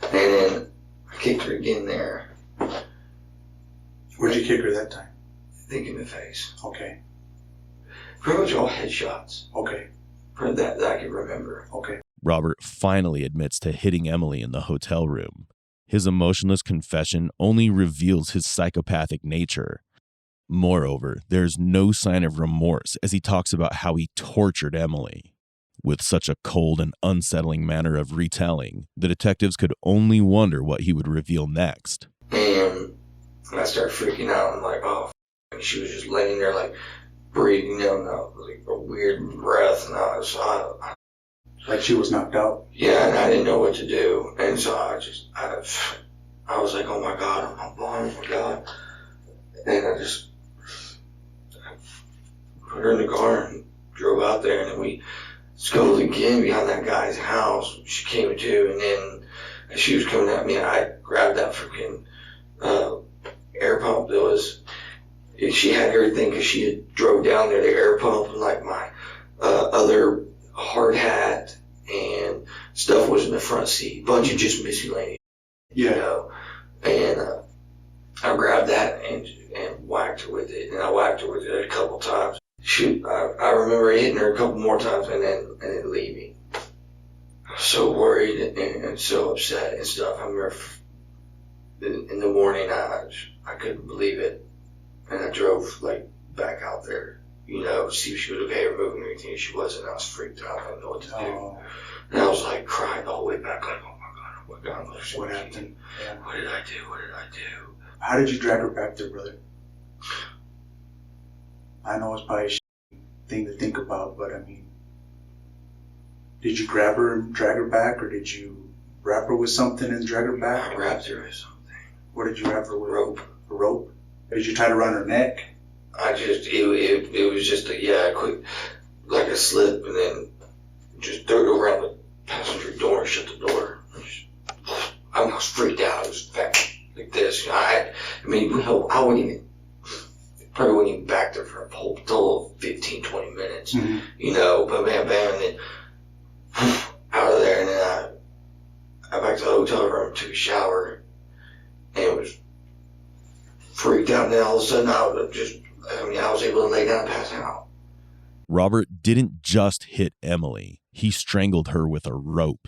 And then I kicked her again there. Where'd you kick her that time? I think in the face. Okay. Pretty much all headshots. Okay. For that I can remember. Okay. Robert finally admits to hitting Emily in the hotel room. His emotionless confession only reveals his psychopathic nature. Moreover, there's no sign of remorse as he talks about how he tortured Emily. With such a cold and unsettling manner of retelling, the detectives could only wonder what he would reveal next. And I started freaking out. I'm like, oh, and she was just laying there, like, breathing, like a weird breath. And I was, like she was knocked out? Yeah, and I didn't know what to do. And so I was like, oh my God, oh my God. And I just put her in the car and drove out there. And then we scuttled again behind that guy's house. She came to, and then as she was coming at me, I grabbed that freaking air pump that was, she had everything because she had drove down there, the air pump and like my other hard hat and stuff was in the front seat. Bunch of just miscellaneous, And I grabbed that and whacked her with it. And I whacked her with it a couple times. I remember hitting her a couple more times and then leaving. I was so worried and so upset and stuff. I remember in the morning I couldn't believe it. And I drove back out there, to see if she was okay or moving or anything. She wasn't. I was freaked out. I didn't know what to do. And I was crying the whole way back, oh my God, what happened? Yeah. What did I do? How did you drag her back there, brother? I know it's probably a thing to think about, but I mean, did you grab her and drag her back, or did you wrap her with something and drag her back? I wrapped her with something. What did you wrap her with? Rope. A rope? Did you try to run her neck? It was just a quick, like a slip, and then just threw it around the passenger door and shut the door. I was freaked out. It was like this. I probably wouldn't even back there for a whole total of 15, 20 minutes. Mm-hmm. But bam, and then out of there, and then I back to the hotel room, took a shower, and it was freaked out. And then all of a sudden, I was able to lay down and pass out. Robert didn't just hit Emily. He strangled her with a rope.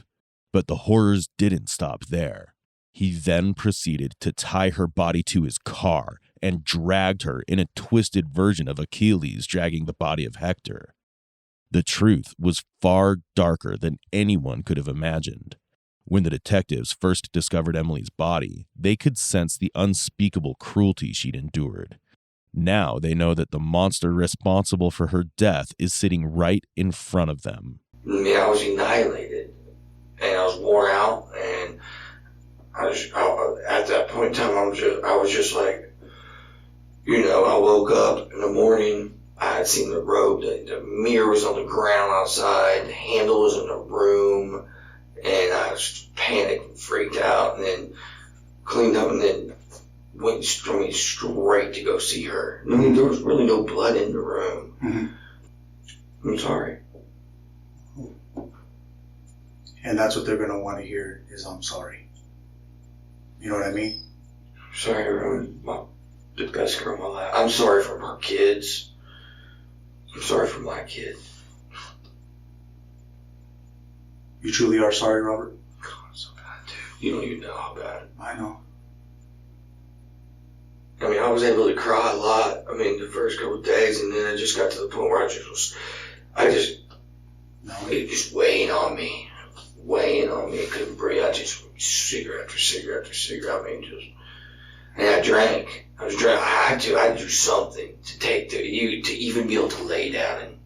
But the horrors didn't stop there. He then proceeded to tie her body to his car and dragged her in a twisted version of Achilles dragging the body of Hector. The truth was far darker than anyone could have imagined. When the detectives first discovered Emily's body, they could sense the unspeakable cruelty she'd endured. Now they know that the monster responsible for her death is sitting right in front of them. I was annihilated, and I was worn out, and at that point in time, I was just like, I woke up in the morning. I had seen the rope, the mirror was on the ground outside, the handle was in the room, and I was panicked and freaked out, and then cleaned up, and then went straight to go see her. I mean, there was really no blood in the room. Mm-hmm. I'm sorry. And that's what they're going to want to hear is, I'm sorry. You know what I mean? Sorry I ruined the best girl in my life. I'm sorry for her kids. I'm sorry for my kid. You truly are sorry, Robert? God, it's so bad, dude. You don't even know how bad. I know. I mean, I was able to cry a lot. I mean, the first couple of days, and then I just got to the point where it was weighing on me. I couldn't breathe. I just cigarette after cigarette after cigarette. I mean, and I drank. I had to do something to take to even be able to lay down and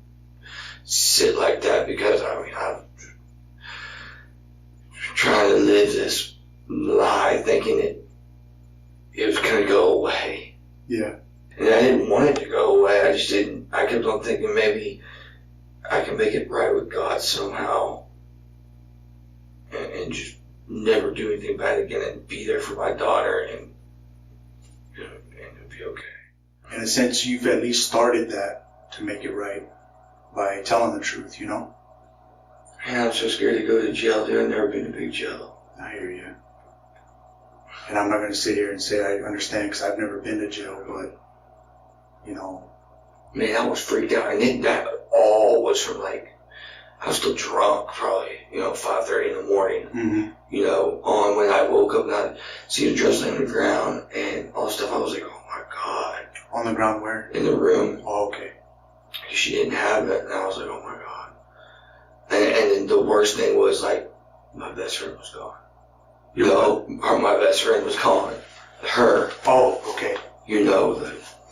sit like that, because I'm trying to live this lie thinking it was going to go away. Yeah. And I didn't want it to go away. I just didn't. I kept on thinking maybe I can make it right with God somehow, and just never do anything bad again, and be there for my daughter, and it'll be okay. In a sense, you've at least started that to make it right by telling the truth, Man, I'm so scared to go to jail, dude. I've never been to big jail. I hear you. And I'm not going to sit here and say I understand, because I've never been to jail, but, Man, I was freaked out, and then that all was from, I was still drunk, probably, 5:30 in the morning. Mm-hmm. On when I woke up and I see the dress laying on the ground and all this stuff, I was like, oh my God. On the ground where? In the room. Oh, okay. She didn't have it, and I was like, oh my God. And then the worst thing was, my best friend was gone. My best friend was gone. Her. Oh, okay.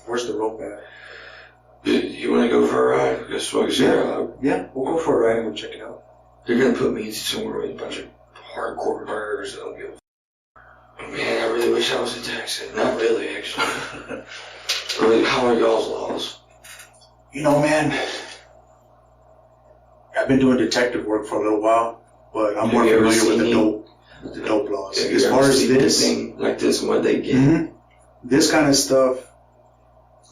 Where's the rope at? You want to go for a ride? Go smoke a cigarette? Yeah, we'll go for a ride and we'll check it out. They're going to put me somewhere with a bunch of hardcore burners that don't give a Man, I really wish I was in Texas. Not really, actually. How are y'all's laws? Man, I've been doing detective work for a little while, but I'm more familiar with the dope laws. As far as this, like this, and what they get. Mm-hmm. This kind of stuff,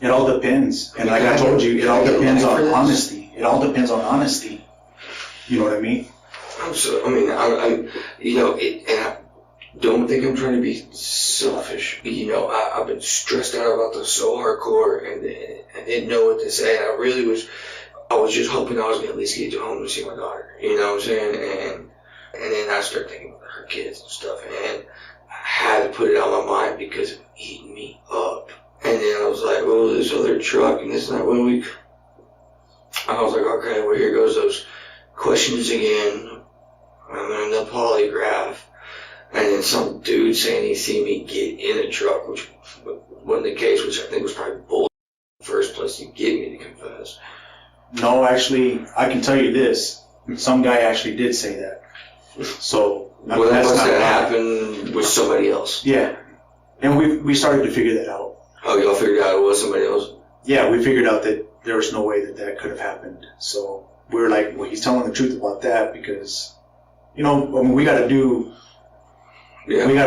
it all depends. And like I told you, it all depends on honesty. It all depends on honesty. You know what I mean? And I don't think I'm trying to be selfish. I've been stressed out about this so hardcore, and I didn't know what to say. And I was just hoping I was going to at least get to home to see my daughter. You know what I'm saying? And then I started thinking about her kids and stuff, and I had to put it on my mind because it was eating me up. And then I was like, well, this other truck, and this and that. I was like, okay, well, here goes those questions again. And then the polygraph. And then some dude saying he seen me get in a truck, which wasn't the case, which I think was probably bull in the first place to get me to confess. No, actually, I can tell you this. Some guy actually did say that. So, well, that must have happened with somebody else. Yeah. And we started to figure that out. Oh, y'all figured out it was somebody else? Yeah, we figured out that there was no way that could have happened. So we were like, well, he's telling the truth about that because, we got to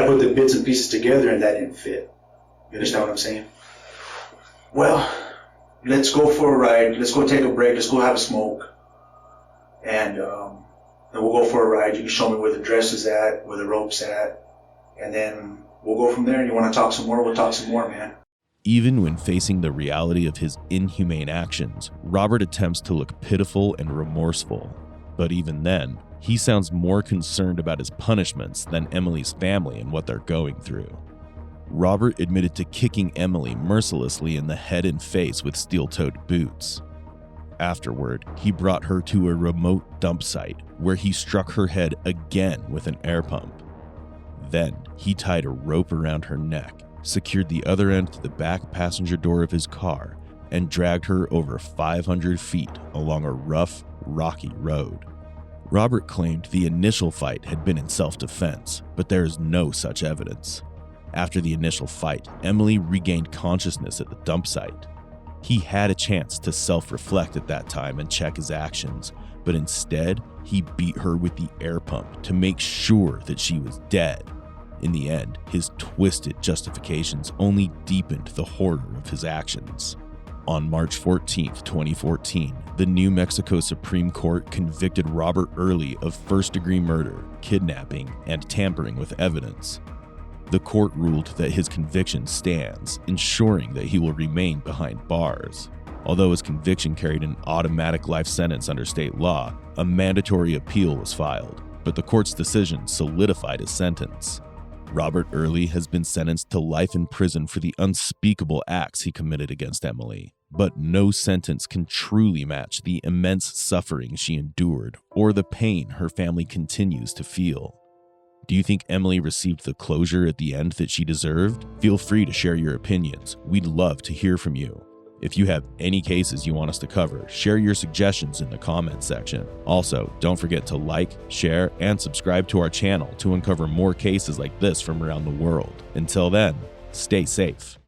put the bits and pieces together, and that didn't fit. You understand what I'm saying? Well, let's go for a ride. Let's go take a break. Let's go have a smoke. And then we'll go for a ride. You can show me where the dress is at, where the rope's at. And then we'll go from there. You want to talk some more? We'll talk some more, man. Even when facing the reality of his inhumane actions, Robert attempts to look pitiful and remorseful. But even then, he sounds more concerned about his punishments than Emily's family and what they're going through. Robert admitted to kicking Emily mercilessly in the head and face with steel-toed boots. Afterward, he brought her to a remote dump site where he struck her head again with an air pump. Then, he tied a rope around her neck, secured the other end to the back passenger door of his car, and dragged her over 500 feet along a rough, rocky road. Robert claimed the initial fight had been in self-defense, but there is no such evidence. After the initial fight, Emily regained consciousness at the dump site. He had a chance to self-reflect at that time and check his actions, but instead, he beat her with the air pump to make sure that she was dead. In the end, his twisted justifications only deepened the horror of his actions. On March 14, 2014, the New Mexico Supreme Court convicted Robert Earley of first-degree murder, kidnapping, and tampering with evidence. The court ruled that his conviction stands, ensuring that he will remain behind bars. Although his conviction carried an automatic life sentence under state law, a mandatory appeal was filed, but the court's decision solidified his sentence. Robert Earley has been sentenced to life in prison for the unspeakable acts he committed against Emily, but no sentence can truly match the immense suffering she endured or the pain her family continues to feel. Do you think Emily received the closure at the end that she deserved? Feel free to share your opinions. We'd love to hear from you. If you have any cases you want us to cover, share your suggestions in the comments section. Also, don't forget to like, share, and subscribe to our channel to uncover more cases like this from around the world. Until then, stay safe.